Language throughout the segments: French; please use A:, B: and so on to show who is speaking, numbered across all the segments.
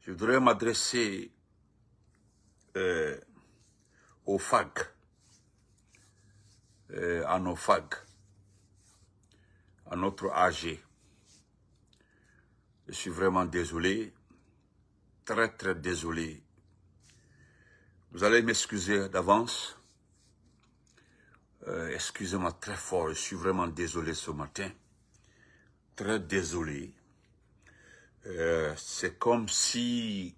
A: Je voudrais m'adresser aux FAG, à nos FAG, à notre AG. Je suis vraiment désolé, très désolé. Vous allez m'excuser d'avance. Excusez-moi très fort, je suis vraiment désolé ce matin. Très désolé. C'est comme si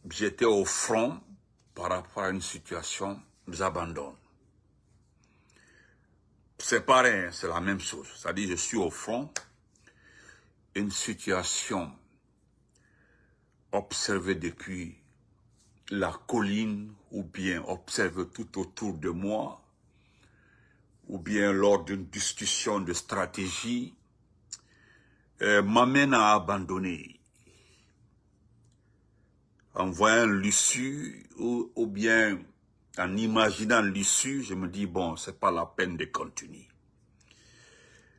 A: j'étais au front par rapport à une situation, nous abandonne. C'est pareil, c'est la même chose. C'est-à-dire, je suis au front, une situation observée depuis la colline, ou bien observée tout autour de moi, ou bien lors d'une discussion de stratégie, m'amène à abandonner. En voyant l'issue, ou bien en imaginant l'issue, je me dis, bon, c'est pas la peine de continuer.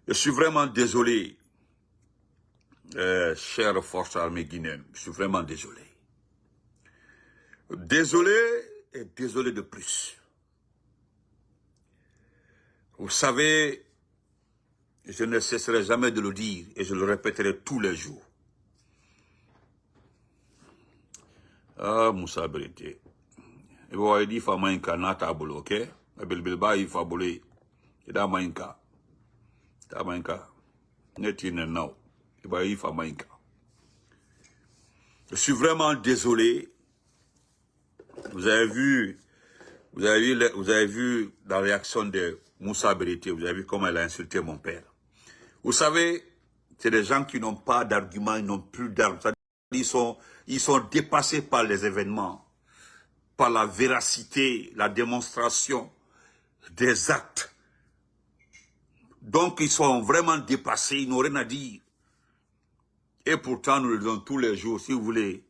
A: Je suis vraiment désolé, chère force armée guinéenne, je suis vraiment désolé. Désolé et désolé de plus. Vous savez, je ne cesserai jamais de le dire et je le répéterai tous les jours. Ah, Moussa Berité. Il va dire que Maïnka n'a pas boulé, ok? Il faut boulé. Il a Maïnka. Il a Maïnka. Il va dire que Maïnka. Je suis vraiment désolé. Vous avez vu la réaction de Moussa Berité, vous avez vu comment elle a insulté mon père. Vous savez, c'est des gens qui n'ont pas d'arguments, ils n'ont plus d'armes. Ils sont dépassés par les événements, par la véracité, la démonstration des actes. Donc ils sont vraiment dépassés, ils n'ont rien à dire. Et pourtant, nous le disons tous les jours, si vous voulez,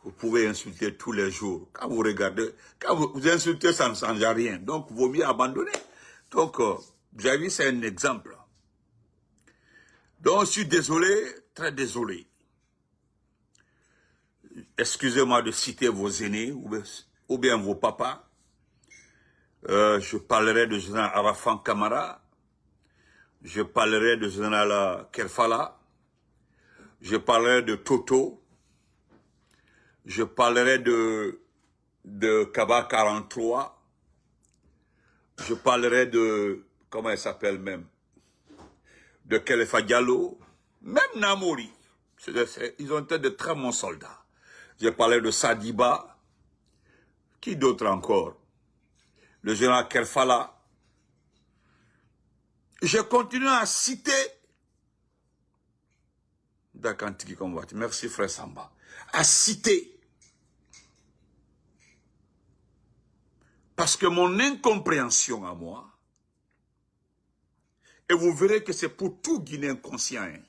A: vous pouvez insulter tous les jours. Quand vous regardez, quand vous insultez, ça ne change rien. Donc, il vaut mieux abandonner. Donc, vous avez vu, c'est un exemple. Donc, je suis désolé, très désolé. Excusez-moi de citer vos aînés ou bien vos papas. Je parlerai de général Arafan Kamara. Je parlerai de général Kerfala. Je parlerai de Toto. Je parlerai de Kaba 43. Je parlerai de, comment elle s'appelle même, de Khalifa Diallo, même Namori. Ils ont été de très bons soldats. Je parlais de Sadiba. Qui d'autre encore? Le général Kerfala. Je continue à citer Dakantiki Komwati. Merci frère Samba. À citer. Parce que mon incompréhension à moi, et vous verrez que c'est pour tout Guinéen conscient, hein,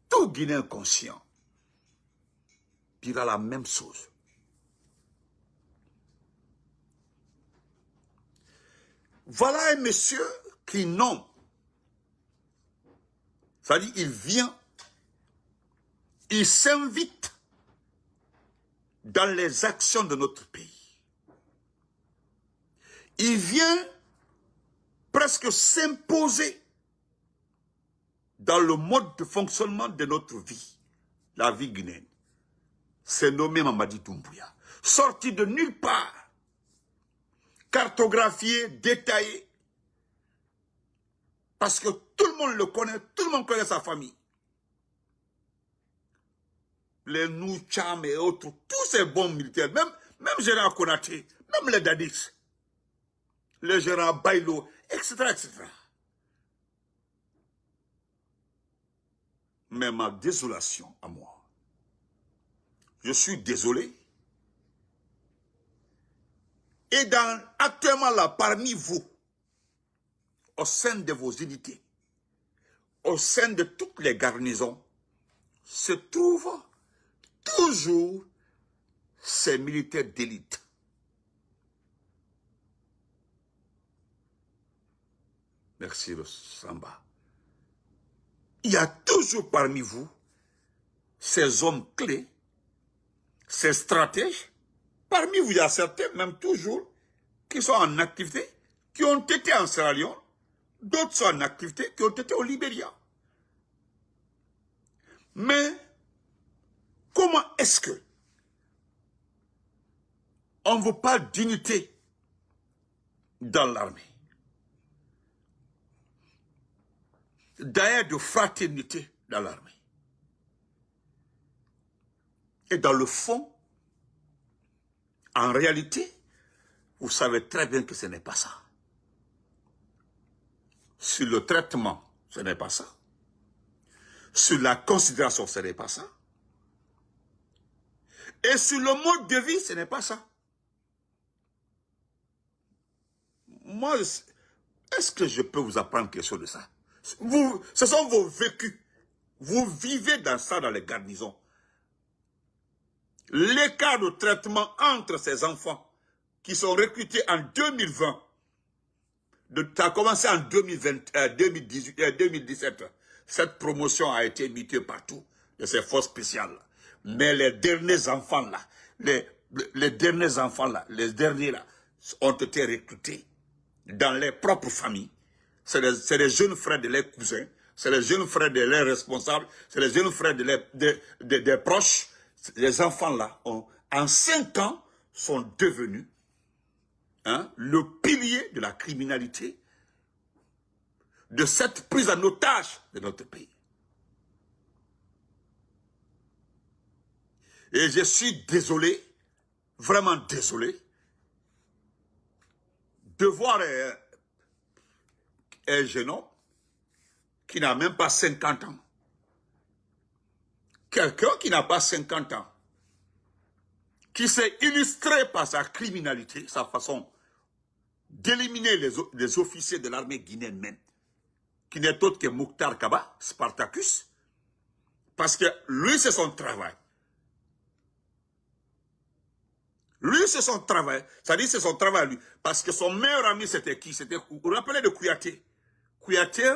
A: tout Guinéen conscient dira la même chose. Voilà un monsieur qui nomme. C'est-à-dire, il vient, il s'invite dans les actions de notre pays. Il vient presque s'imposer dans le mode de fonctionnement de notre vie, la vie guinéenne. C'est nommé Mamadi Doumbouya. Sorti de nulle part, cartographié, détaillé, parce que tout le monde le connaît, tout le monde connaît sa famille. Les Noucham et autres, tous ces bons militaires, même Gérard Konaté, même les Dadis, le Gérard Bailo, etc., etc. Mais ma désolation à moi, je suis désolé. Et actuellement là, parmi vous, au sein de vos unités, au sein de toutes les garnisons, se trouvent toujours ces militaires d'élite. Merci le Samba. il y a toujours parmi vous ces hommes clés, ces stratèges. Parmi vous, il y a certains, même toujours, qui sont en activité, qui ont été en Sierra Leone, d'autres sont en activité, qui ont été au Libéria. Mais, comment est-ce que on ne veut pas d'unité dans l'armée? D'ailleurs, de fraternité dans l'armée. Et dans le fond, en réalité, vous savez très bien que ce n'est pas ça. Sur le traitement, ce n'est pas ça. Sur la considération, ce n'est pas ça. Et sur le mode de vie, ce n'est pas ça. Moi, est-ce que je peux vous apprendre quelque chose de ça? Ce sont vos vécus. Vous vivez dans ça dans les garnisons. L'écart de traitement entre ces enfants qui sont recrutés en 2020, ça a commencé en 2017. Cette promotion a été imitée partout de ces forces spéciales. Mais les derniers enfants là, les derniers là, ont été recrutés dans les propres familles. C'est les jeunes frères de leurs cousins, c'est les jeunes frères de leurs responsables, c'est les jeunes frères des proches. Les enfants-là, en 5 ans, sont devenus le pilier de la criminalité, de cette prise en otage de notre pays. Et je suis désolé, vraiment désolé, de voir un jeune homme qui n'a même pas 50 ans. Quelqu'un qui n'a pas 50 ans, qui s'est illustré par sa criminalité, sa façon d'éliminer les officiers de l'armée guinéenne même, qui n'est autre que Mokhtar Kaba, Spartacus, parce que lui, c'est son travail. Lui, c'est son travail. Ça dit c'est son travail, lui. Parce que son meilleur ami, c'était qui? C'était, vous vous rappelez de Kouyaté? Kouyaté,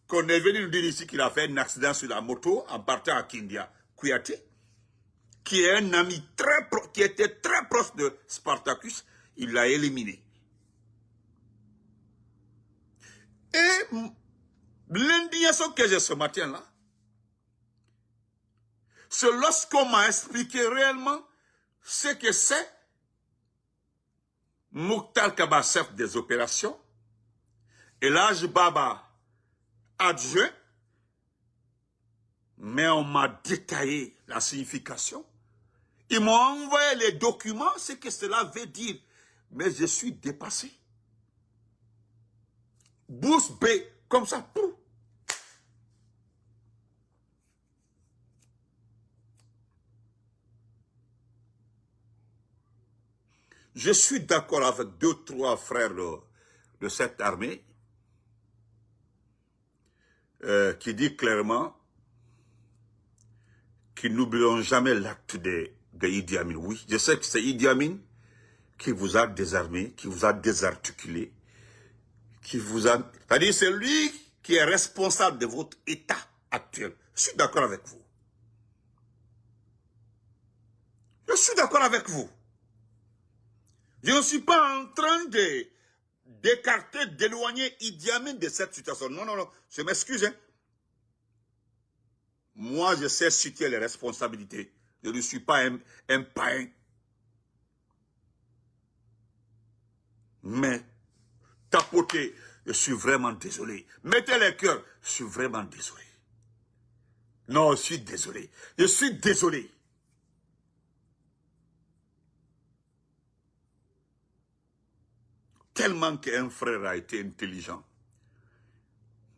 A: qu'on est venu nous dire ici qu'il a fait un accident sur la moto en partant à Kindia. Kouyaté, qui est un ami qui était très proche de Spartacus, il l'a éliminé. Et l'indignation que j'ai ce matin-là, c'est lorsqu'on m'a expliqué réellement ce que c'est Mokhtar Kaba, chef des opérations, et l'âge Baba, adjoint, mais on m'a détaillé la signification. Ils m'ont envoyé les documents, ce que cela veut dire. Mais je suis dépassé. Bouche B, comme ça, tout. Je suis d'accord avec 2-3 frères de cette armée qui dit clairement qu'ils n'oublieront jamais l'acte de Idi Amin. Oui, je sais que c'est Idi Amin qui vous a désarmé, qui vous a désarticulé, qui vous a... C'est-à-dire c'est lui qui est responsable de votre état actuel. Je suis d'accord avec vous. Je suis d'accord avec vous. Je ne suis pas en train d'écarter, d'éloigner Idi Amin de cette situation. Non, non, non, je m'excuse. Hein. Moi, je sais situer les responsabilités. Je ne suis pas un païen. Mais, tapoter, je suis vraiment désolé. Mettez les cœurs, je suis vraiment désolé. Non, je suis désolé. Je suis désolé. Tellement qu'un frère a été intelligent.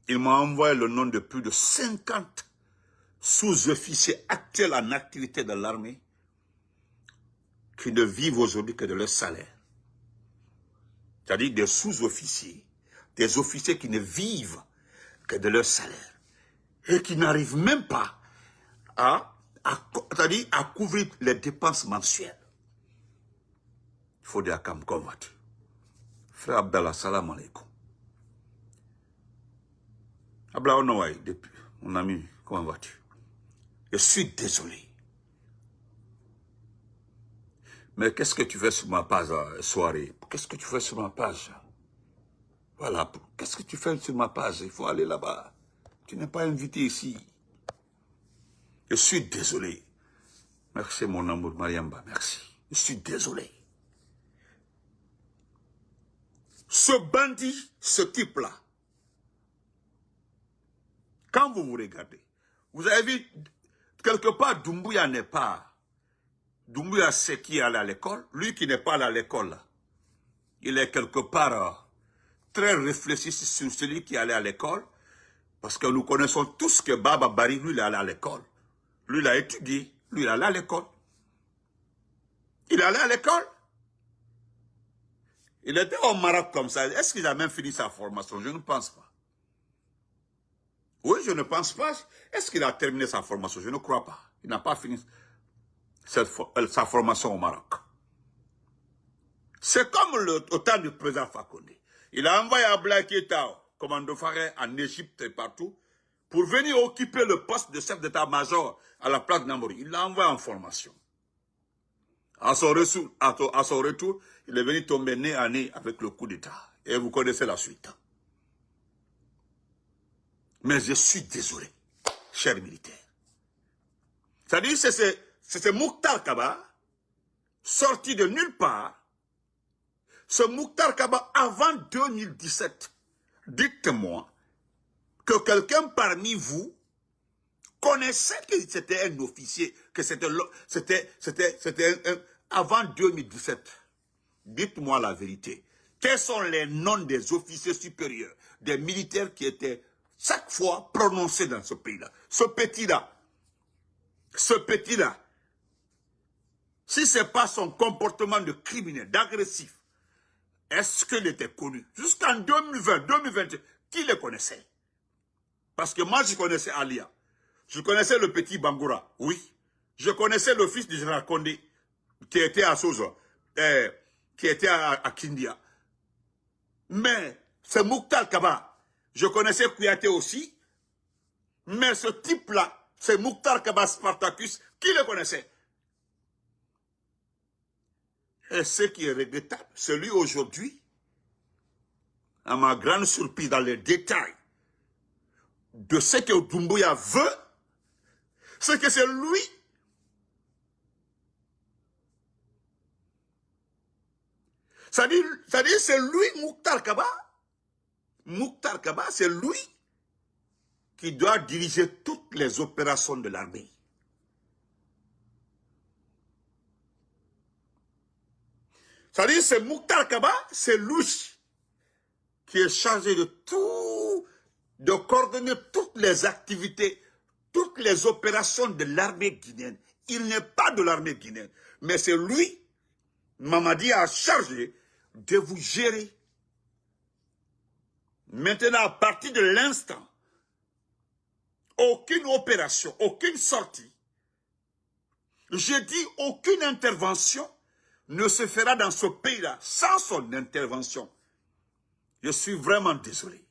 A: Il m'a envoyé le nom de plus de 50 sous-officiers actuels en activité dans l'armée qui ne vivent aujourd'hui que de leur salaire. C'est-à-dire des sous-officiers, des officiers qui ne vivent que de leur salaire et qui n'arrivent même pas à couvrir les dépenses mensuelles. Il faut dire comme combattre. Frère Abdallah, salam alaikum. Abla Onowai, mon ami, comment vas-tu? Je suis désolé. Mais qu'est-ce que tu fais sur ma page soirée? Qu'est-ce que tu fais sur ma page? Voilà, qu'est-ce que tu fais sur ma page? Il faut aller là-bas. Tu n'es pas invité ici. Je suis désolé. Merci mon amour, Mariamba, merci. Je suis désolé. Ce bandit, ce type-là, quand vous vous regardez, vous avez vu, quelque part, Doumbouya n'est pas. Doumbouya, c'est qui est allé à l'école. Lui qui n'est pas allé à l'école, là, il est quelque part très réfléchi sur celui qui est allé à l'école. Parce que nous connaissons tous que Baba Bari, lui, il est allé à l'école. Lui, il a étudié. Lui, il est allé à l'école. Il est allé à l'école. Il était au Maroc comme ça. Est-ce qu'il a même fini sa formation? Je ne pense pas. Oui, je ne pense pas. Est-ce qu'il a terminé sa formation? Je ne crois pas. Il n'a pas fini sa formation au Maroc. C'est comme au temps du président Fakonde. Il a envoyé Ablaye Keita, commando Faré, en Égypte et partout, pour venir occuper le poste de chef d'état-major à la place de Namori. Il l'a envoyé en formation. À son retour, il est venu tomber nez à nez avec le coup d'État. Et vous connaissez la suite. Mais je suis désolé, chers militaires. C'est-à-dire, c'est Mouktar Kaba, sorti de nulle part. Ce Mouktar Kaba, avant 2017, dites-moi que quelqu'un parmi vous connaissait que c'était un officier, que c'était avant 2017. Dites-moi la vérité. Quels sont les noms des officiers supérieurs, des militaires qui étaient chaque fois prononcés dans ce pays-là? Ce petit-là, si ce n'est pas son comportement de criminel, d'agressif, est-ce qu'il était connu? Jusqu'en 2020, 2021, qui le connaissait? Parce que moi, je connaissais Alia. Je connaissais le petit Bangoura, oui. Je connaissais le fils du général Kondé, qui était à Sozo, qui était à Kindia. Mais c'est Mouktar Kaba. Je connaissais Kouyaté aussi. Mais ce type-là, c'est Mouktar Kaba Spartacus, qui le connaissait? Et ce qui est regrettable, c'est lui aujourd'hui, à ma grande surprise dans les détails de ce que Doumbouya veut, c'est que c'est lui c'est-à-dire c'est lui Mouktar Kaba. Mouktar Kaba, c'est lui qui doit diriger toutes les opérations de l'armée. C'est-à-dire c'est Mouktar Kaba, c'est lui qui est chargé de tout, de coordonner toutes les activités, toutes les opérations de l'armée guinéenne. Il n'est pas de l'armée guinéenne, mais c'est lui, Mamadi a chargé de vous gérer. Maintenant, à partir de l'instant, aucune opération, aucune sortie, je dis aucune intervention ne se fera dans ce pays-là sans son intervention. Je suis vraiment désolé.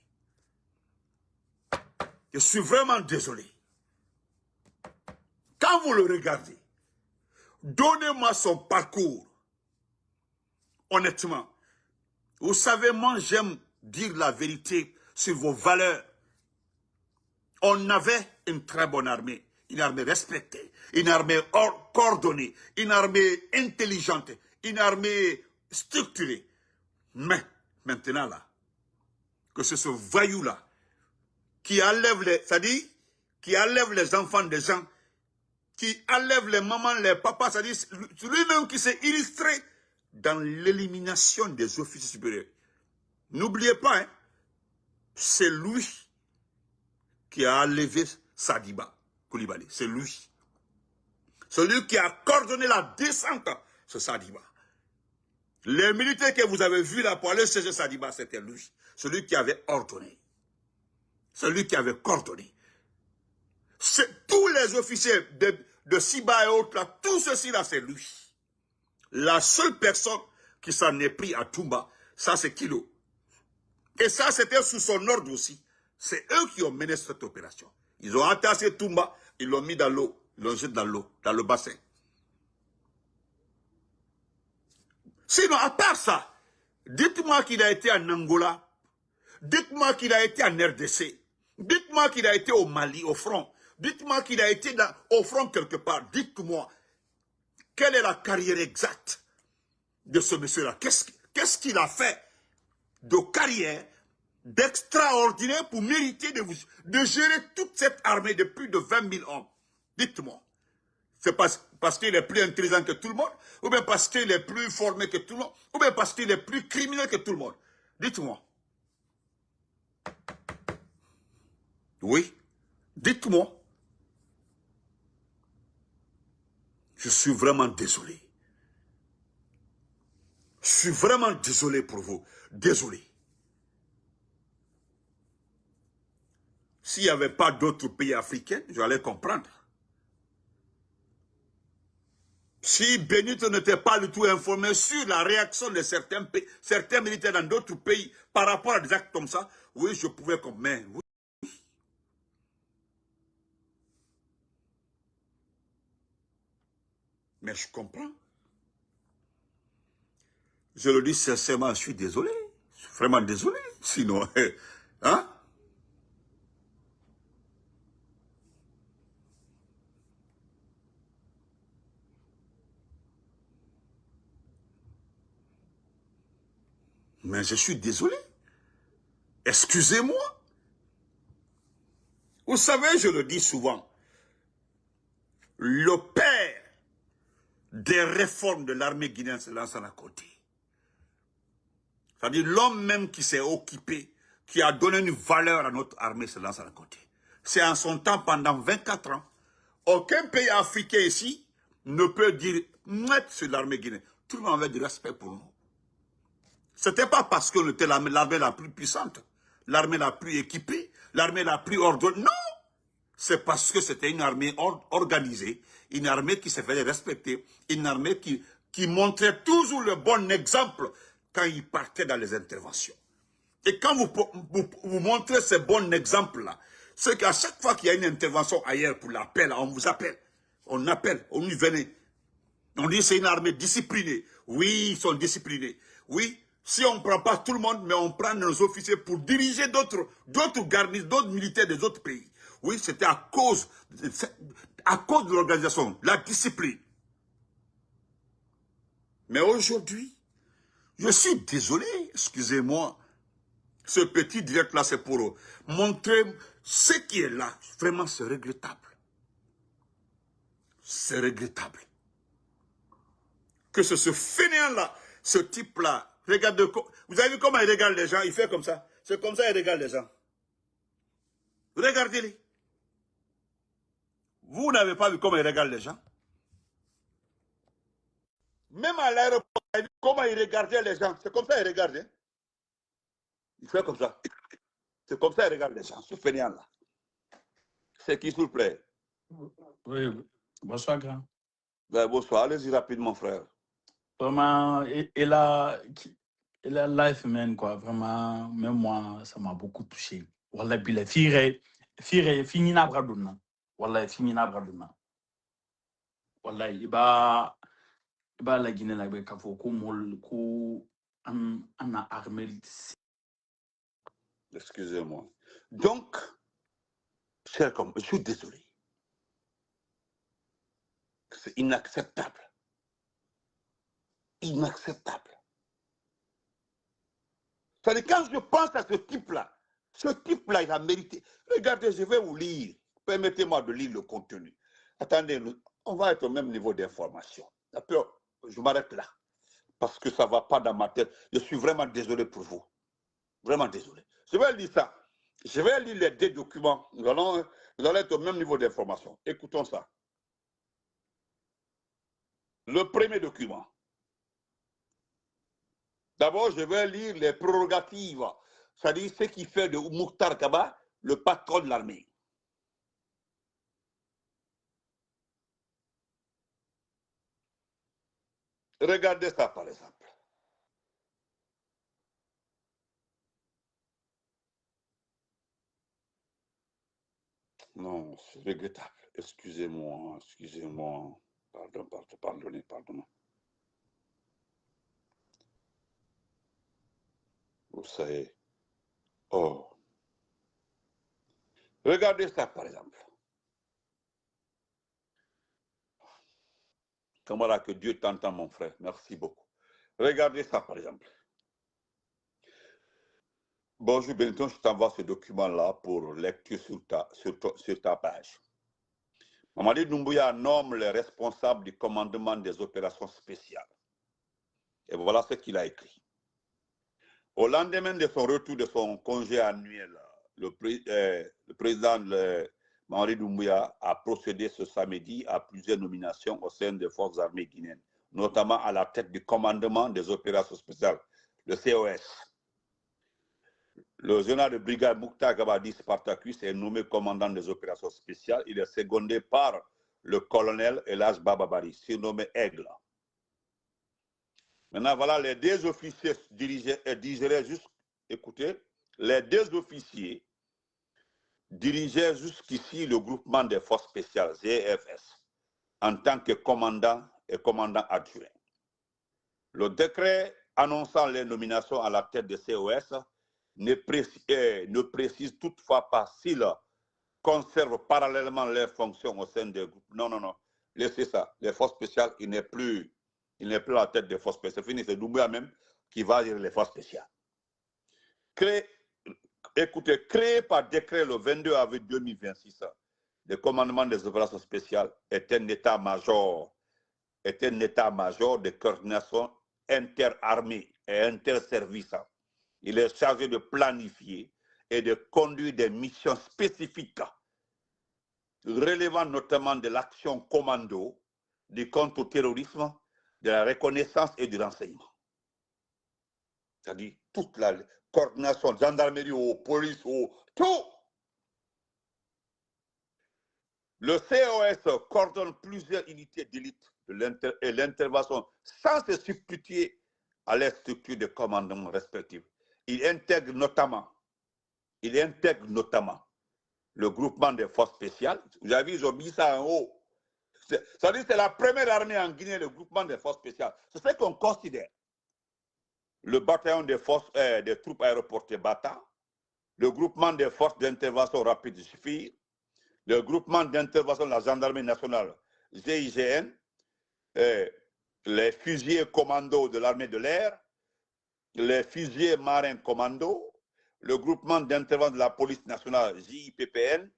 A: Je suis vraiment désolé. Quand vous le regardez, donnez-moi son parcours. Honnêtement, vous savez, moi j'aime dire la vérité sur vos valeurs. On avait une très bonne armée, une armée respectée, une armée coordonnée, une armée intelligente, une armée structurée. Mais maintenant là, que c'est ce voyou-là qui enlève les, c'est-à-dire qui enlève les enfants des gens, qui enlève les mamans, les papas, c'est-à-dire lui-même qui s'est illustré dans l'élimination des officiers supérieurs. N'oubliez pas, hein, c'est lui qui a enlevé Sadiba Koulibaly. C'est lui. Celui qui a coordonné la descente, c'est Sadiba. Les militaires que vous avez vus là pour aller chercher Sadiba, c'était lui. Celui qui avait ordonné. Celui qui avait coordonné. Tous les officiers de Siba et autres, là, tout ceci là, c'est lui. La seule personne qui s'en est pris à Toumba, ça c'est Kilo. Et ça c'était sous son ordre aussi. C'est eux qui ont mené cette opération. Ils ont entassé Toumba, ils l'ont mis dans l'eau, ils l'ont jeté dans l'eau, dans le bassin. Sinon, à part ça, dites-moi qu'il a été en Angola, dites-moi qu'il a été en RDC, dites-moi qu'il a été au Mali, au front, dites-moi qu'il a été au front quelque part, dites-moi, quelle est la carrière exacte de ce monsieur-là? Qu'est-ce qu'il a fait de carrière, d'extraordinaire pour mériter de gérer toute cette armée de plus de 20 000 hommes? Dites-moi. C'est parce qu'il est plus intelligent que tout le monde, ou bien parce qu'il est plus formé que tout le monde, ou bien parce qu'il est plus criminel que tout le monde? Dites-moi. Oui, dites-moi. Je suis vraiment désolé. Je suis vraiment désolé pour vous. Désolé. S'il n'y avait pas d'autres pays africains, j'allais comprendre. Si Benito n'était pas du tout informé sur la réaction de certains militaires dans d'autres pays par rapport à des actes comme ça, oui, je pouvais comprendre. Oui. Mais je comprends. Je le dis sincèrement, je suis désolé. Je suis vraiment désolé. Sinon, hein? Mais je suis désolé. Excusez-moi. Vous savez, je le dis souvent, le père des réformes de l'armée guinéenne se lance à la côté. C'est-à-dire l'homme même qui s'est occupé, qui a donné une valeur à notre armée se lance à la côté. C'est en son temps, pendant 24 ans, aucun pays africain ici ne peut dire net sur l'armée guinéenne. Tout le monde avait du respect pour nous. Ce n'était pas parce qu'on était l'armée la plus puissante, l'armée la plus équipée, l'armée la plus ordonnée. Non! C'est parce que c'était une armée organisée, une armée qui se faisait respecter, une armée qui montrait toujours le bon exemple quand il partait dans les interventions. Et quand vous montrez ce bon exemple-là, c'est qu'à chaque fois qu'il y a une intervention ailleurs pour l'appel, on vous appelle. On appelle, on y venait. On dit c'est une armée disciplinée. Oui, ils sont disciplinés. Oui, si on ne prend pas tout le monde, mais on prend nos officiers pour diriger d'autres garnisons, d'autres militaires des autres pays. Oui, c'était à cause de l'organisation, la discipline. Mais aujourd'hui, je suis désolé, excusez-moi, ce petit direct-là, c'est pour montrer ce qui est là. Vraiment, c'est regrettable. C'est regrettable. Que ce fainéant-là, ce type-là, regardez, vous avez vu comment il regarde les gens, il fait comme ça. C'est comme ça qu'il regarde les gens. Regardez-les. Vous n'avez pas vu comment il regarde les gens? Même à l'aéroport, comment il regardait les gens. C'est comme ça qu'il regarde. Hein? Il fait comme ça. C'est comme ça qu'il regarde les gens, ce fainéant-là. C'est qui, s'il vous plaît?
B: Oui, bonsoir, grand.
A: Ben, bonsoir, allez-y rapidement, frère.
B: Vraiment, et la life, man, quoi. Vraiment, même moi, ça m'a beaucoup touché. Wallah, puis les filles, fini na braduna. Wallah, fini na braduna. Wallah, iba la Guinée, la Kafo, ko mol, ko ana armée.
A: Excusez-moi. Donc, cher comme, je suis désolé. C'est inacceptable. Inacceptable. C'est-à-dire, quand je pense à ce type-là, il a mérité. Regardez, je vais vous lire. Permettez-moi de lire le contenu. Attendez, on va être au même niveau d'information. Après, je m'arrête là. Parce que ça ne va pas dans ma tête. Je suis vraiment désolé pour vous. Vraiment désolé. Je vais lire ça. Je vais lire les deux documents. Nous allons être au même niveau d'information. Écoutons ça. Le premier document. D'abord, je vais lire les prérogatives, c'est-à-dire ce qui fait de Mokhtar Kaba le patron de l'armée. Regardez ça, par exemple. Non, c'est regrettable. Excusez-moi, excusez-moi. Pardonnez, pardonnez. Vous savez. Oh. Regardez ça, par exemple. Camarade, que Dieu t'entend, mon frère. Merci beaucoup. Regardez ça, par exemple. Bonjour, Benton, je t'envoie ce document-là pour lecture sur ta page. Mamadi Doumbouya nomme les responsables du commandement des opérations spéciales. Et voilà ce qu'il a écrit. Au lendemain de son retour de son congé annuel, le président Mamadi Doumbouya a procédé ce samedi à plusieurs nominations au sein des forces armées guinéennes, notamment à la tête du commandement des opérations spéciales, le COS. Le général de brigade Mouktar Gabadi Spartacus est nommé commandant des opérations spéciales. Il est secondé par le colonel Elhaj Bababari, surnommé Aigle. Maintenant, voilà, les deux officiers dirigeaient juste, écoutez, les deux officiers dirigeaient jusqu'ici le groupement des forces spéciales, GFS, en tant que commandant et commandant adjoint. Le décret annonçant les nominations à la tête de COS ne précise toutefois pas s'ils conservent parallèlement leurs fonctions au sein des groupes. Non, non, non. Laissez ça. Les forces spéciales, il n'est plus à la tête des forces spéciales. C'est fini, c'est Doumbouya même qui va gérer les forces spéciales. Créé par décret le 22 avril 2026, le commandement des opérations spéciales est un état-major de coordination interarmée et interservices. Il est chargé de planifier et de conduire des missions spécifiques relevant notamment de l'action commando, du contre-terrorisme, de la reconnaissance et du renseignement. C'est-à-dire toute la coordination, gendarmerie, police, tout. Le COS coordonne plusieurs unités d'élite et l'intervention sans se substituer à les structures de commandement respectives. Il intègre notamment le groupement des forces spéciales. Vous avez vu, ils ont mis ça en haut. C'est-à-dire que c'est la première armée en Guinée, le groupement des forces spéciales. C'est ce qu'on considère. Le bataillon des forces des troupes aéroportées Bata, le groupement des forces d'intervention rapide SFIR, le groupement d'intervention de la gendarmerie nationale GIGN, les fusiliers commandos de l'armée de l'air, les fusiliers marins commandos, le groupement d'intervention de la police nationale JIPPN.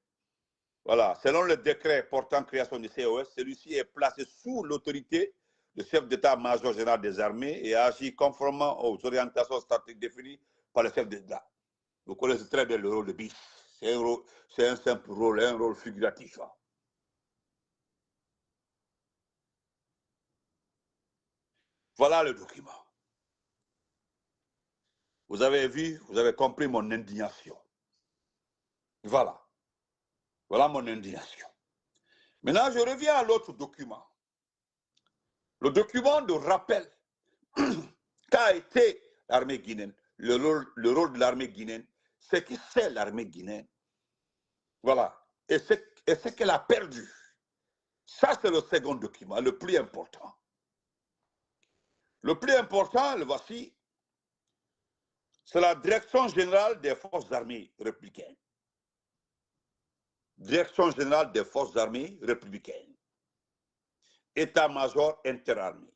A: Voilà, selon le décret portant création du COS, celui-ci est placé sous l'autorité du chef d'état-major général des armées et agit conformément aux orientations stratégiques définies par le chef d'État. Vous connaissez très bien le rôle de BIS. C'est un simple rôle, un rôle figuratif. Voilà le document. Vous avez vu, vous avez compris mon indignation. Voilà. Voilà mon indignation. Maintenant, je reviens à l'autre document. Le document de rappel qu'a été l'armée guinéenne, le rôle de l'armée guinéenne, c'est que c'est l'armée guinéenne. Voilà. Et ce qu'elle a perdu. Ça, c'est le second document, le plus important. Le plus important, le voici, c'est la Direction générale des forces armées républicaines. Direction générale des forces armées républicaines. État-major interarmé.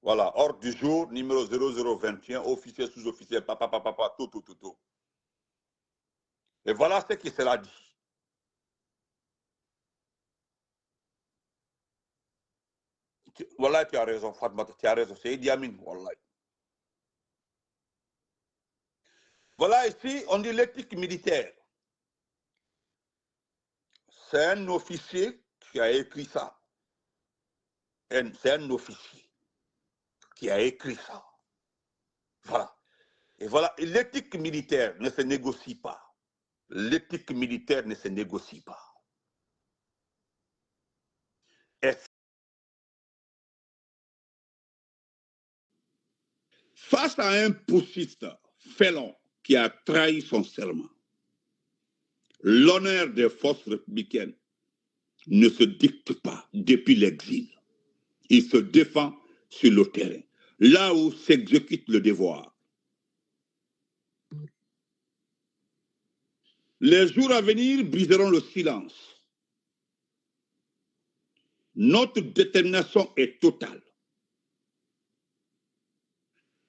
A: Voilà, ordre du jour, numéro 0021, officier, sous-officier, papa, tout. Et voilà ce qui sera dit. Voilà, tu as raison, Fatma, tu as raison, c'est Idi Amin, voilà. Voilà ici, on dit l'éthique militaire. C'est un officier qui a écrit ça. C'est un officier qui a écrit ça. Voilà. Et voilà, l'éthique militaire ne se négocie pas. L'éthique militaire ne se négocie pas. Et face à un poussiste félon qui a trahi son serment, L'honneur des forces républicaines ne se dicte pas depuis l'exil. Il se défend sur le terrain, là où s'exécute le devoir. Les jours à venir briseront le silence. Notre détermination est totale.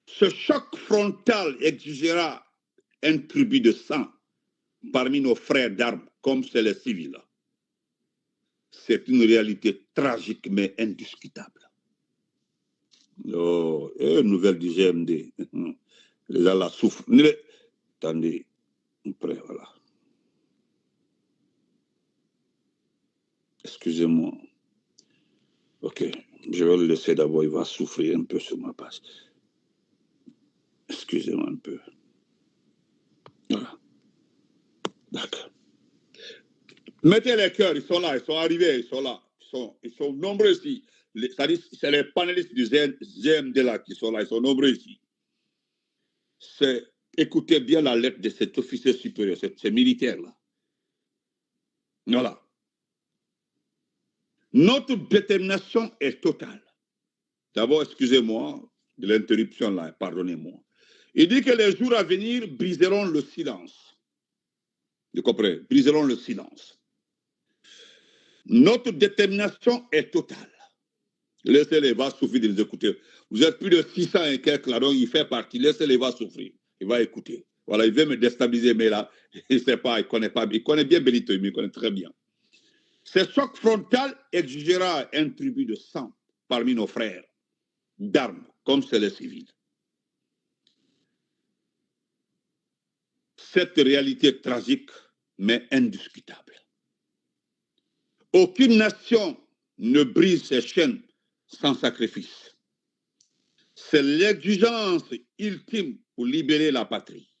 A: Ce choc frontal exigera un tribut de sang parmi nos frères d'armes, comme c'est les civils. C'est une réalité tragique mais indiscutable. Oh, nouvelle du GMD. Les gens la souffrent. Attendez, après, voilà. Excusez-moi. Ok, je vais le laisser d'abord, il va souffrir un peu sur ma page. Excusez-moi un peu. Voilà. D'accord. Mettez les cœurs, ils sont là, ils sont arrivés, ils sont là. Ils sont nombreux ici. C'est les panélistes du GMD là qui sont là, ils sont nombreux ici. Écoutez bien la lettre de cet officier supérieur, ces militaires-là. Voilà. Notre détermination est totale. D'abord, excusez-moi de l'interruption là, pardonnez-moi. Il dit que les jours à venir briseront le silence. Vous comprenez? Briseront le silence. Notre détermination est totale. Laissez-les va souffrir de les écouter. Vous êtes plus de 600 et quelques là, donc il fait partie. Laissez-les va souffrir. Il va écouter. Voilà, il veut me déstabiliser, mais là, il ne sait pas, il ne connaît pas. Il connaît bien Benito, il me connaît très bien. Ce choc frontal exigera un tribut de sang parmi nos frères d'armes, comme c'est les civils. Cette réalité tragique, mais indiscutable. Aucune nation ne brise ses chaînes sans sacrifice. C'est l'exigence ultime pour libérer la patrie.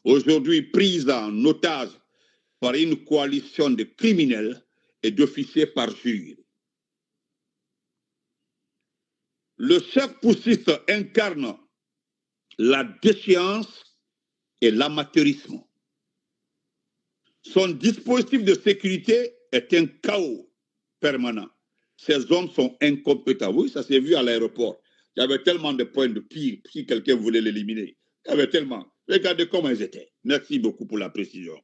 A: Aujourd'hui prise en otage par une coalition de criminels et d'officiers parjures. Le chef poussiste incarne la déchéance et l'amateurisme. Son dispositif de sécurité est un chaos permanent. Ces hommes sont incompétents. Oui, ça s'est vu à l'aéroport. Il y avait tellement de points de tir si quelqu'un voulait l'éliminer. Il y avait tellement. Regardez comment ils étaient. Merci beaucoup pour la précision.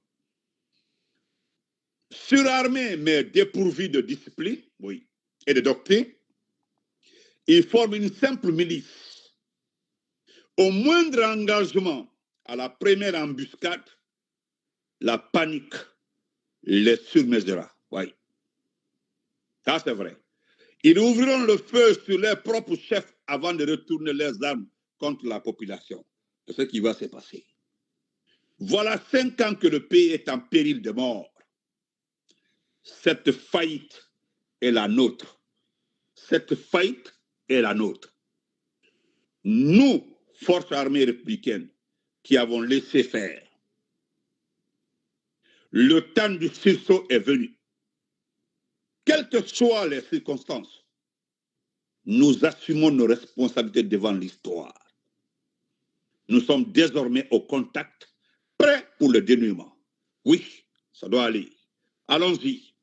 A: Surarmés mais dépourvus de discipline, oui, et de doctrine, ils forment une simple milice. Au moindre engagement, à la première embuscade, la panique les surmesura. Oui. Ça, c'est vrai. Ils ouvriront le feu sur leurs propres chefs avant de retourner leurs armes contre la population. C'est ce qui va se passer. Voilà 5 ans que le pays est en péril de mort. Cette faillite est la nôtre. Cette faillite est la nôtre. Nous, forces armées républicaines, qui avons laissé faire, le temps du sursaut est venu. Quelles que soient les circonstances, nous assumons nos responsabilités devant l'histoire. Nous sommes désormais au contact, prêts pour le dénouement. Oui, ça doit aller. Allons-y.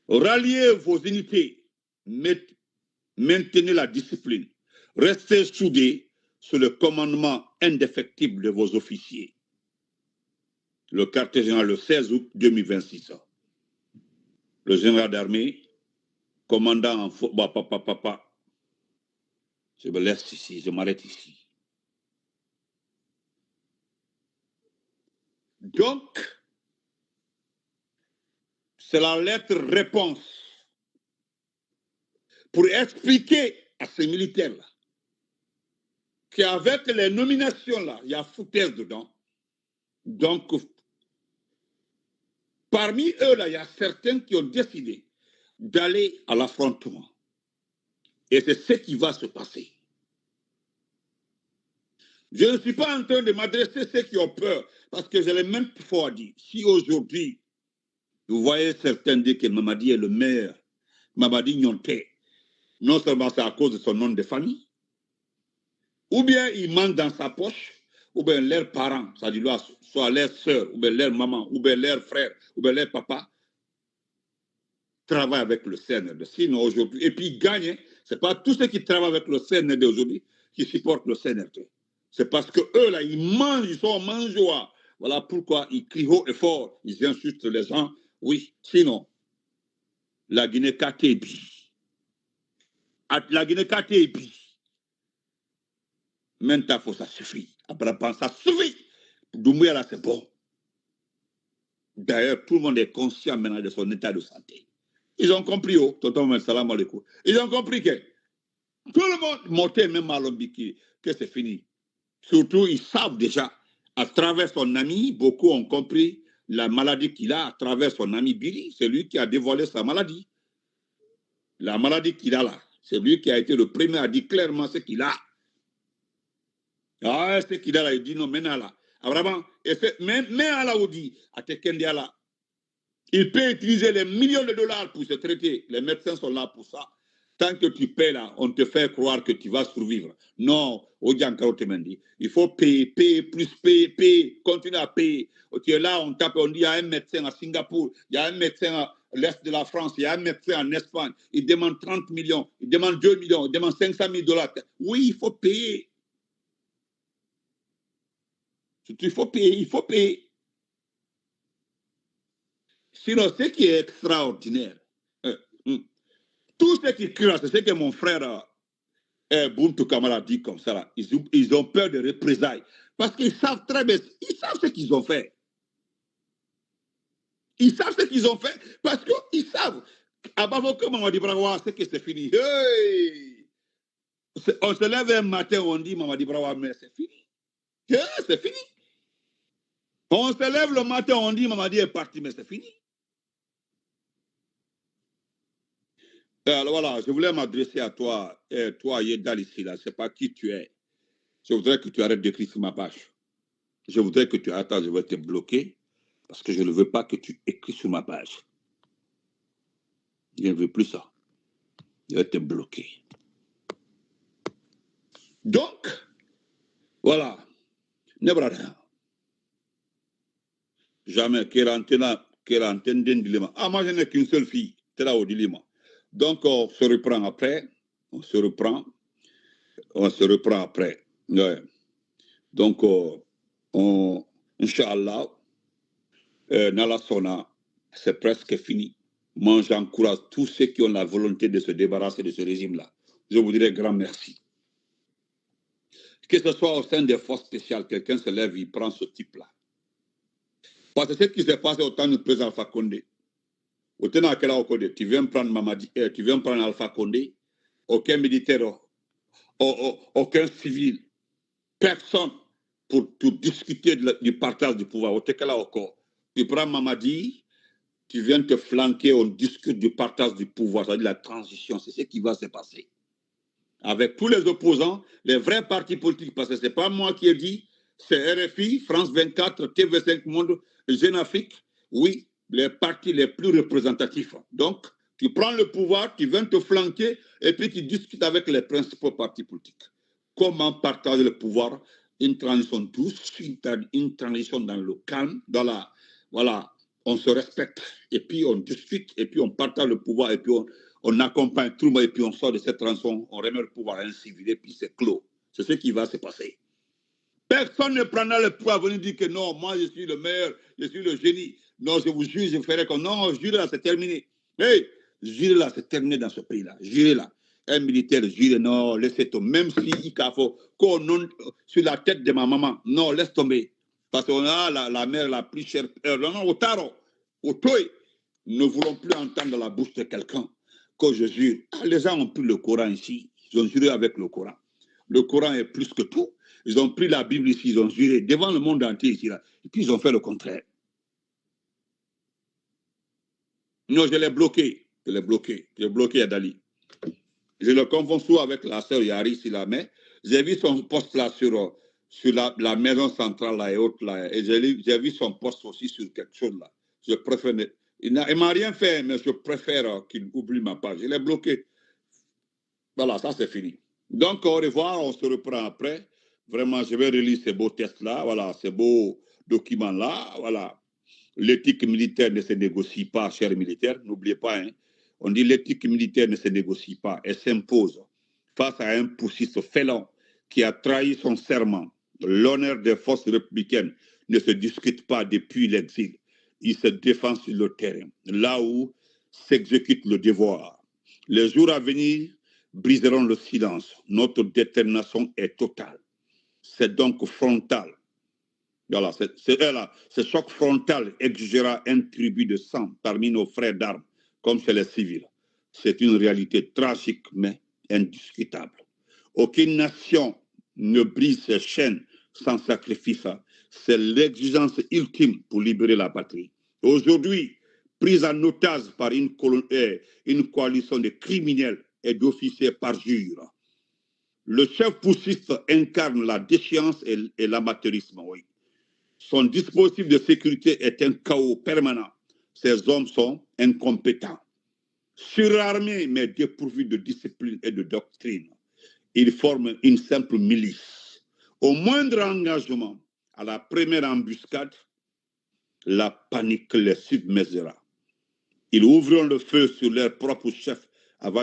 A: Ralliez vos unités, maintenez la discipline, restez soudés sous le commandement indéfectible de vos officiers. Le quartier général le 16 août 2026. Le général d'armée, commandant en... Je me laisse ici, je m'arrête ici. Donc, c'est la lettre réponse pour expliquer à ces militaires-là qu'avec les nominations-là, il y a foutaise dedans. Donc, parmi eux-là, il y a certains qui ont décidé d'aller à l'affrontement. Et c'est ce qui va se passer. Je ne suis pas en train de m'adresser à ceux qui ont peur, parce que je l'ai même fois dit. Si aujourd'hui, vous voyez certains dire que Mamadi est le meilleur, Mamadi Nyonte, non seulement c'est à cause de son nom de famille, ou bien il ment dans sa poche, ou bien leurs parents, ça dit soit leurs sœurs, ou bien leurs mamans, ou bien leurs frères, ou bien leurs papas, travaillent avec le CNRD. Sinon, aujourd'hui, et puis ils gagnent, ce n'est pas tous ceux qui travaillent avec le CNRD aujourd'hui qui supportent le CNRD. C'est parce que eux, là, ils mangent, ils sont mangeoires. Voilà pourquoi ils crient haut et fort, ils insultent les gens. Oui, sinon, la Guinée Katébi. La Guinée Katébi. Maintenant, ça suffit. Après, ça suffit. Doumbouya, là, c'est bon. D'ailleurs, tout le monde est conscient maintenant de son état de santé. Ils ont compris, oh, tonton, salam alaikum. Ils ont compris que tout le monde montait même à l'Ombiki, que c'est fini. Surtout, ils savent déjà, à travers son ami, beaucoup ont compris la maladie qu'il a à travers son ami Billy. C'est lui qui a dévoilé sa maladie. La maladie qu'il a là, c'est lui qui a été le premier à dire clairement ce qu'il a. Ah, ce qu'il a là, il dit non, maintenant là. Ah, vraiment, même à la Oudi, à Tekendia là, il peut utiliser les millions de dollars pour se traiter. Les médecins sont là pour ça. Tant que tu paies là, on te fait croire que tu vas survivre. Non, il faut payer, payer, continuer à payer. Tu es là, on tape, on dit il y a un médecin à Singapour, il y a un médecin à l'est de la France, il y a un médecin en Espagne, il demande 30 millions, il demande 2 millions, il demande 500 000 dollars. Oui, il faut payer. Il faut payer, il faut payer. Sinon, ce qui est extraordinaire, tout ce qui crée, c'est ce que mon frère Buntu Kamara dit comme ça. Là. Ils ont peur de représailles. Parce qu'ils savent très bien, ils savent ce qu'ils ont fait. Ils savent ce qu'ils ont fait parce qu'ils savent. Abavoka Mamadi Brawa, c'est que c'est fini. Hey! On se lève un matin, on dit Mamadi Brawa, mais c'est fini. Hey, c'est fini. On se lève le matin, on dit Mamadi est parti, mais c'est fini. Alors voilà, je voulais m'adresser à toi, toi Yedal ici, là, je ne sais pas qui tu es. Je voudrais que tu arrêtes d'écrire sur ma page. Je voudrais que tu arrêtes, je vais te bloquer, parce que je ne veux pas que tu écris sur ma page. Je ne veux plus ça. Je vais te bloquer. Donc, voilà. Nebrada. Jamais. Ah, moi, je n'ai qu'une seule fille. C'est là au dilemme. Donc, on se reprend après. On se reprend après. Ouais. Donc, Inch'Allah, Nala Sona, c'est presque fini. Moi, j'encourage tous ceux qui ont la volonté de se débarrasser de ce régime-là. Je vous dirais grand merci. Que ce soit au sein des forces spéciales, quelqu'un se lève, il prend ce type-là. Parce que ce qui s'est passé au temps du président Alpha Condé, tu viens prendre Mamadi, tu viens prendre Alpha Condé, aucun militaire, aucun civil, personne pour discuter du partage du pouvoir. Tu prends Mamadi, tu viens te flanquer, on discute du partage du pouvoir, c'est-à-dire la transition, c'est ce qui va se passer. Avec tous les opposants, les vrais partis politiques, parce que ce n'est pas moi qui ai dit, c'est RFI, France 24, TV5 Monde, Jeune Afrique, oui, les partis les plus représentatifs. Donc, tu prends le pouvoir, tu viens te flanquer, et puis tu discutes avec les principaux partis politiques. Comment partager le pouvoir? Une transition douce, une transition dans le calme, dans la... Voilà, on se respecte, et puis on discute, et puis on partage le pouvoir, et puis on accompagne tout le monde, et puis on sort de cette transition, on remet le pouvoir à un civil, et puis c'est clos. C'est ce qui va se passer. Personne ne prendra le pouvoir à venir dire que non, moi je suis le meilleur, je suis le génie. Non, je vous jure, je ferai comme non, jure là, c'est terminé. Hey, jure là, c'est terminé dans ce pays-là. Jure là. Un militaire jure, non, laissez tomber. Même si il faut qu'on sur la tête de ma maman, non, laisse tomber. Parce qu'on a la mère la plus chère. Non, au taro, au toy, ne voulons plus entendre la bouche de quelqu'un que je jure. Ah, les gens ont pris le Coran ici, ils ont juré avec le Coran. Le Coran est plus que tout. Ils ont pris la Bible ici, ils ont juré devant le monde entier ici, là. Et puis ils ont fait le contraire. Non, je l'ai bloqué. Je l'ai bloqué à Dali. Je le confonds souvent avec la sœur Yari, si la met. J'ai vu son poste là sur la maison centrale là et autres là. Et j'ai vu son poste aussi sur quelque chose là. Je préfère. Il ne m'a rien fait, mais je préfère qu'il oublie ma page. Je l'ai bloqué. Voilà, ça c'est fini. Donc, au revoir, on se reprend après. Vraiment, je vais relire ces beaux tests-là, voilà, ces beaux documents-là, voilà. L'éthique militaire ne se négocie pas, chers militaires, n'oubliez pas, hein. On dit l'éthique militaire ne se négocie pas, elle s'impose face à un poussiste félon qui a trahi son serment. L'honneur des forces républicaines ne se discute pas depuis l'exil. Il se défend sur le terrain, là où s'exécute le devoir. Les jours à venir briseront le silence. Notre détermination est totale. C'est donc frontal. Voilà, ce choc frontal exigera un tribut de sang parmi nos frères d'armes, comme chez les civils. C'est une réalité tragique, mais indiscutable. Aucune nation ne brise ses chaînes sans sacrifice. C'est l'exigence ultime pour libérer la patrie. Aujourd'hui, prise en otage par une coalition de criminels et d'officiers parjures, le chef poussiste incarne la déchéance et l'amateurisme, oui. Son dispositif de sécurité est un chaos permanent. Ces hommes sont incompétents, surarmés mais dépourvus de discipline et de doctrine. Ils forment une simple milice. Au moindre engagement, à la première embuscade, la panique les submergera. Ils ouvrent le feu sur leur propre chef avant